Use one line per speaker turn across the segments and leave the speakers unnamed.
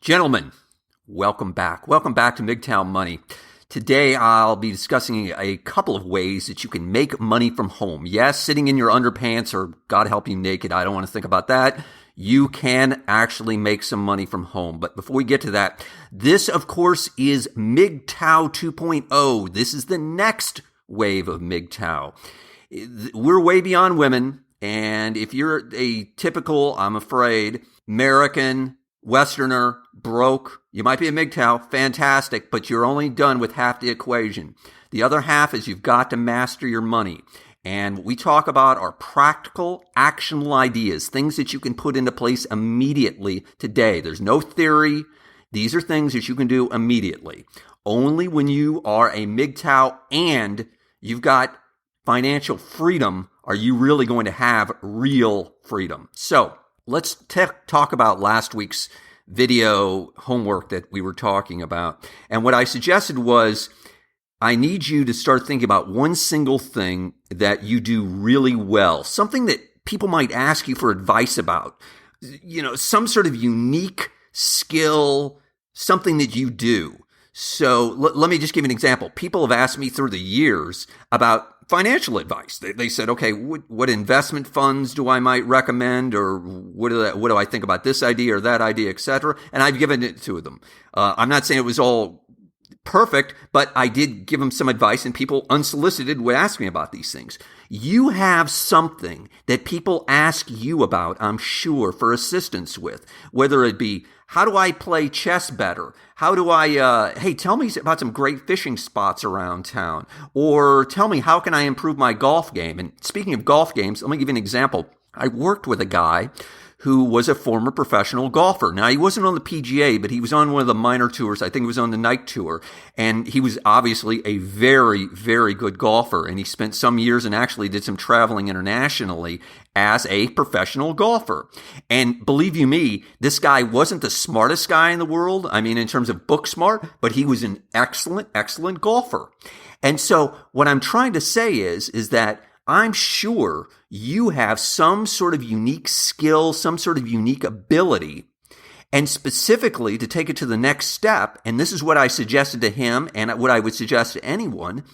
Gentlemen, welcome back. Welcome back to Mgtow Money. Today, I'll be discussing a couple of ways that you can make money from home. Yes, sitting in your underpants or God help you naked. I don't want to think about that. You can actually make some money from home. But before we get to that, this, of course, is Mgtow 2.0. This is the next wave of Mgtow. We're way beyond women. And if you're a typical, I'm afraid, American, Westerner, broke, you might be a Mgtow, fantastic, but you're only done with half the equation. The other half is you've got to master your money. And what we talk about are practical, actionable ideas, things that you can put into place immediately today. There's no theory. These are things that you can do immediately. Only when you are a Mgtow and you've got financial freedom are you really going to have real freedom. So let's talk about last week's video homework that we were talking about. And what I suggested was I need you to start thinking about one single thing that you do really well, something that people might ask you for advice about, some sort of unique skill, something that you do. So let me just give you an example. People have asked me through the years about financial advice. They said, okay, what investment funds do I might recommend, or what do I think about this idea or that idea, etc. And I've given it to them. I'm not saying it was all perfect, but I did give them some advice, and people unsolicited would ask me about these things. You have something that people ask you about, I'm sure, for assistance with, whether it be, how do I play chess better? How do I, hey, tell me about some great fishing spots around town. Or tell me, how can I improve my golf game? And speaking of golf games, let me give you an example. I worked with a guy who was a former professional golfer. Now, he wasn't on the PGA, but he was on one of the minor tours. I think he was on the Nike Tour. And he was obviously a very, very good golfer. And he spent some years and actually did some traveling internationally as a professional golfer. And believe you me, this guy wasn't the smartest guy in the world. I mean, in terms of book smart, but he was an excellent, excellent golfer. And so what I'm trying to say is that I'm sure you have some sort of unique skill, some sort of unique ability. And specifically, to take it to the next step, and this is what I suggested to him and what I would suggest to anyone,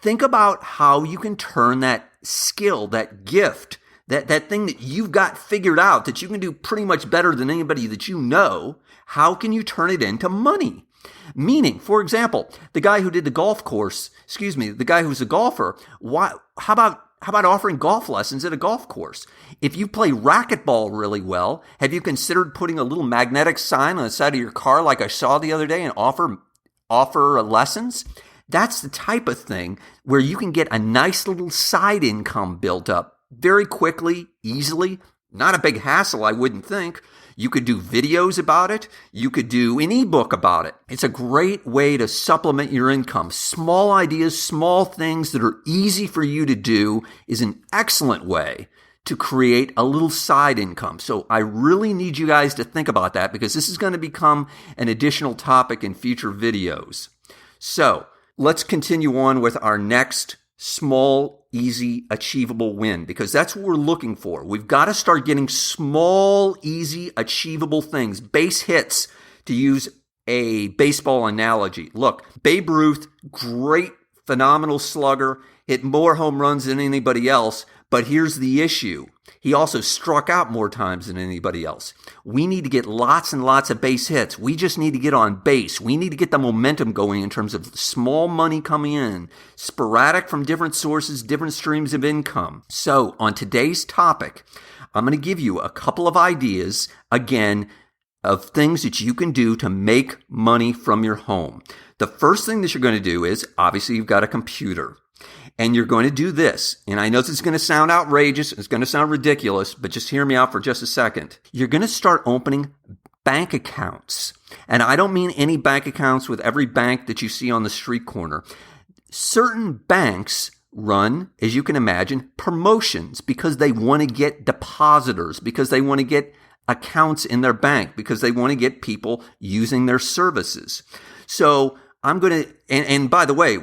think about how you can turn that skill, that gift, that thing that you've got figured out that you can do pretty much better than anybody that you know, how can you turn it into money? Meaning, for example, the guy who did the golf course, the guy who's a golfer, how about offering golf lessons at a golf course? If you play racquetball really well, have you considered putting a little magnetic sign on the side of your car like I saw the other day and offer lessons? That's the type of thing where you can get a nice little side income built up very quickly, easily. Not a big hassle, I wouldn't think. You could do videos about it. You could do an ebook about it. It's a great way to supplement your income. Small ideas, small things that are easy for you to do is an excellent way to create a little side income. So I really need you guys to think about that because this is going to become an additional topic in future videos. So let's continue on with our next small, easy, achievable win, because that's what we're looking for. We've got to start getting small, easy, achievable things, base hits, to use a baseball analogy. Look, Babe Ruth, great, phenomenal slugger, hit more home runs than anybody else, but here's the issue. He also struck out more times than anybody else. We need to get lots and lots of base hits. We just need to get on base. We need to get the momentum going in terms of small money coming in, sporadic from different sources, different streams of income. So on today's topic, I'm going to give you a couple of ideas, again, of things that you can do to make money from your home. The first thing that you're going to do is, obviously, you've got a computer. And you're going to do this. And I know this is going to sound outrageous. It's going to sound ridiculous, but just hear me out for just a second. You're going to start opening bank accounts. And I don't mean any bank accounts with every bank that you see on the street corner. Certain banks run, as you can imagine, promotions because they want to get depositors, because they want to get accounts in their bank, because they want to get people using their services. So I'm going to, and by the way,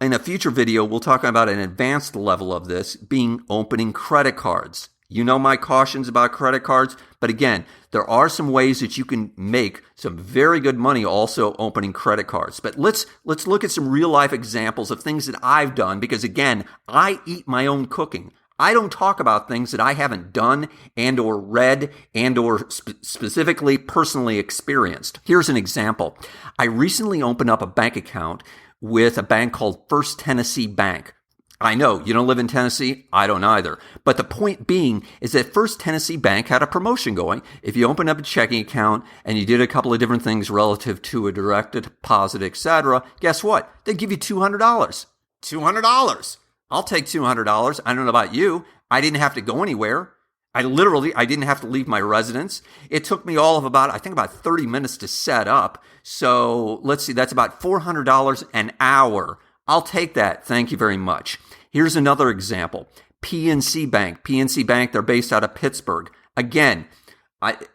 in a future video, we'll talk about an advanced level of this being opening credit cards. You know my cautions about credit cards, but again, there are some ways that you can make some very good money also opening credit cards. But let's look at some real life examples of things that I've done, because again, I eat my own cooking. I don't talk about things that I haven't done and or read and or specifically personally experienced. Here's an example. I recently opened up a bank account with a bank called Pnc Bank. I know you don't live in Tennessee. I don't either. But the point being is that Pnc Bank had a promotion going. If you opened up a checking account and you did a couple of different things relative to a direct deposit, etc., guess what? They give you $200. $200. I'll take $200. I don't know about you. I didn't have to go anywhere. I didn't have to leave my residence. It took me all of about 30 minutes to set up. So let's see, that's about $400 an hour. I'll take that. Thank you very much. Here's another example. Pnc Bank. Pnc Bank, they're based out of Pittsburgh. Again,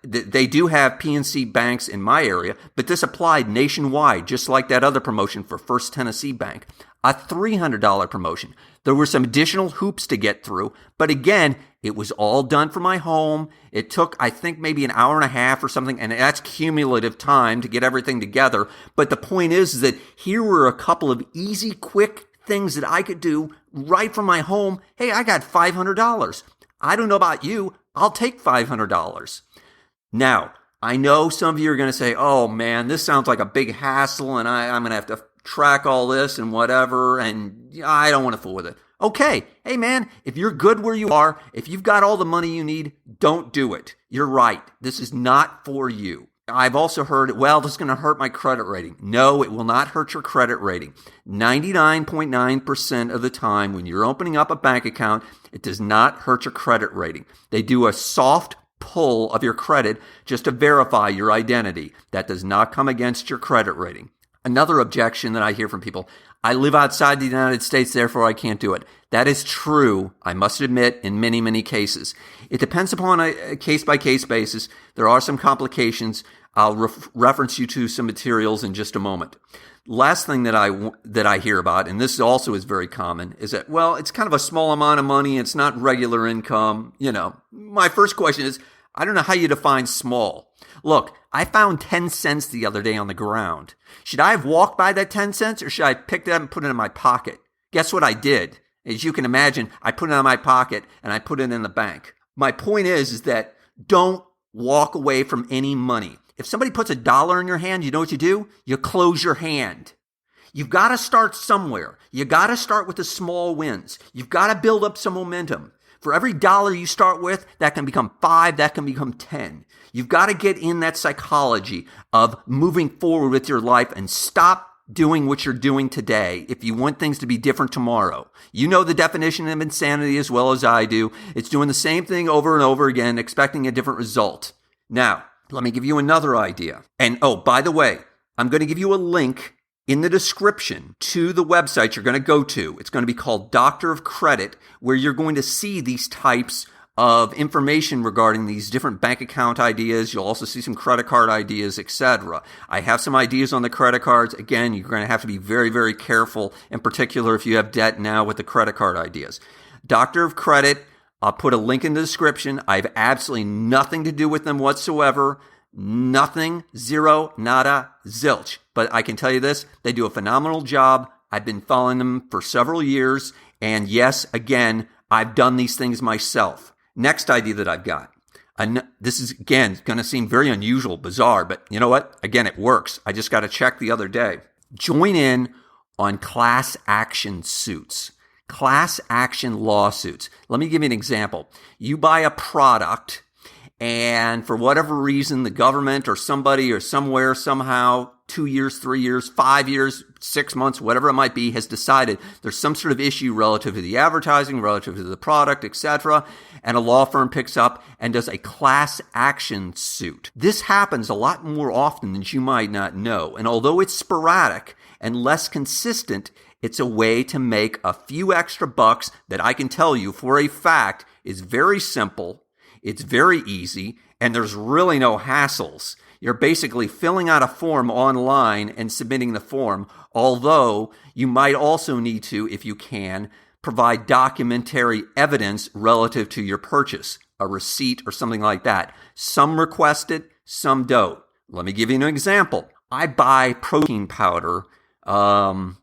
they do have PNC banks in my area, but this applied nationwide, just like that other promotion for First Tennessee Bank. A $300 promotion. There were some additional hoops to get through, but again, it was all done from my home. It took, I think, maybe an hour and a half or something, and that's cumulative time to get everything together. But the point is that here were a couple of easy, quick things that I could do right from my home. Hey, I got $500. I don't know about you. I'll take $500. Now, I know some of you are going to say, oh man, this sounds like a big hassle and I'm going to have to track all this and whatever, and I don't want to fool with it. Okay, hey man, if you're good where you are, if you've got all the money you need, don't do it. You're right. This is not for you. I've also heard, well, this is going to hurt my credit rating. No, it will not hurt your credit rating. 99.9% of the time when you're opening up a bank account, it does not hurt your credit rating. They do a soft pull of your credit just to verify your identity. That does not come against your credit rating. Another objection that I hear from people, I live outside the United States, therefore I can't do it. That is true, I must admit, in many, many cases. It depends upon a case-by-case basis. There are some complications. I'll reference you to some materials in just a moment. Last thing that I hear about, and this also is very common, is that, well, it's kind of a small amount of money. It's not regular income. My first question is, I don't know how you define small. Look, I found 10 cents the other day on the ground. Should I have walked by that 10 cents or should I pick it up and put it in my pocket? Guess what I did? As you can imagine, I put it in my pocket and I put it in the bank. My point is that don't walk away from any money. If somebody puts $1 in your hand, you know what you do? You close your hand. You've got to start somewhere. You got to start with the small wins. You've got to build up some momentum. For every $1 you start with, that can become 5, that can become 10. You've got to get in that psychology of moving forward with your life and stop doing what you're doing today if you want things to be different tomorrow. You know the definition of insanity as well as I do. It's doing the same thing over and over again, expecting a different result. Now, let me give you another idea. And oh, by the way, I'm going to give you a link in the description to the website you're going to go to. It's going to be called Doctor of Credit, where you're going to see these types of information regarding these different bank account ideas. You'll also see some credit card ideas, etc. I have some ideas on the credit cards. Again, you're going to have to be very, very careful, in particular if you have debt now with the credit card ideas. Doctor of Credit, I'll put a link in the description. I have absolutely nothing to do with them whatsoever. Nothing, zero, nada, zilch. But I can tell you this, they do a phenomenal job. I've been following them for several years. And yes, again, I've done these things myself. Next idea that I've got. This is, again, going to seem very unusual, bizarre, but you know what? Again, it works. I just got a check the other day. Join in on class action suits. Class action lawsuits. Let me give you an example. You buy a product, and for whatever reason, the government or somebody or somewhere, somehow, 2 years, 3 years, 5 years, 6 months, whatever it might be, has decided there's some sort of issue relative to the advertising, relative to the product, etc., and a law firm picks up and does a class action suit. This happens a lot more often than you might not know, and although it's sporadic and less consistent, it's a way to make a few extra bucks that I can tell you for a fact is very simple, it's very easy, and there's really no hassles. You're basically filling out a form online and submitting the form, although you might also need to, if you can, provide documentary evidence relative to your purchase. a receipt or something like that. Some request it, some don't. Let me give you an example. I buy protein powder online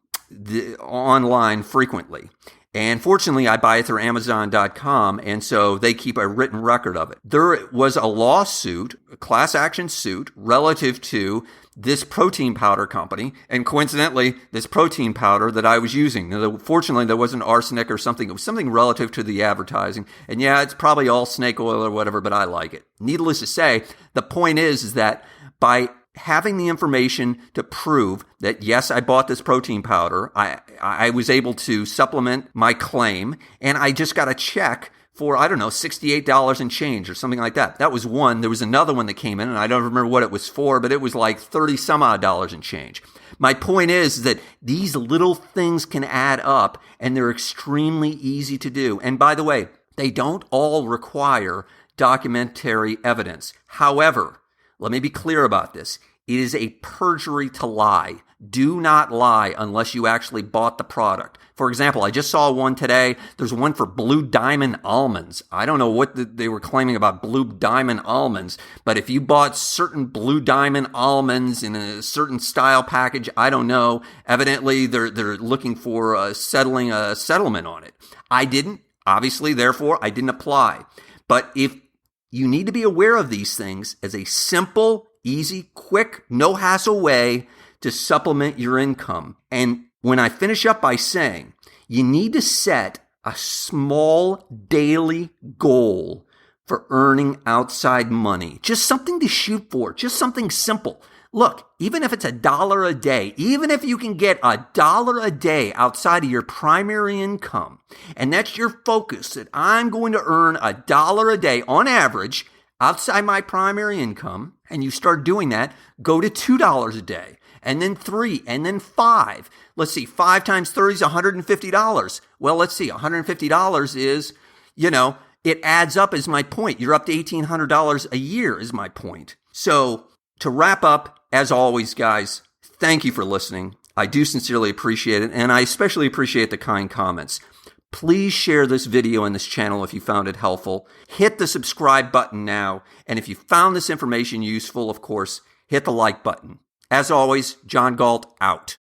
frequently. And fortunately, I buy it through Amazon.com, and so they keep a written record of it. There was a lawsuit, a class action suit, relative to this protein powder company, and coincidentally, this protein powder that I was using. Now, fortunately, there wasn't arsenic or something. It was something relative to the advertising. And yeah, it's probably all snake oil or whatever, but I like it. Needless to say, the point is that by having the information to prove that, yes, I bought this protein powder, I was able to supplement my claim, and I just got a check for, I don't know, $68 and change or something like that. That was one. There was another one that came in, and I don't remember what it was for, but it was like 30 some odd dollars and change. My point is that these little things can add up, and they're extremely easy to do. And by the way, they don't all require documentary evidence. However, let me be clear about this. It is a perjury to lie. Do not lie unless you actually bought the product. For example, I just saw one today. There's one for Blue Diamond almonds. I don't know what they were claiming about Blue Diamond almonds, but if you bought certain Blue Diamond almonds in a certain style package, I don't know. Evidently, they're looking for settling a settlement on it. I didn't. Obviously, therefore, I didn't apply. But if you need to be aware of these things as a simple, easy, quick, no hassle way to supplement your income. And when I finish up by saying, you need to set a small daily goal for earning outside money. Just something to shoot for, just something simple. Look, even if it's $1 a day, even if you can get $1 a day outside of your primary income, and that's your focus, that I'm going to earn $1 a day on average outside my primary income, and you start doing that, go to $2 a day, and then $3, and then $5. Let's see, 5 times 30 is $150. Well, let's see, $150 is, it adds up is my point. You're up to $1,800 a year is my point. So to wrap up, as always, guys, thank you for listening. I do sincerely appreciate it, and I especially appreciate the kind comments. Please share this video and this channel if you found it helpful. Hit the subscribe button now, and if you found this information useful, of course, hit the like button. As always, John Galt out.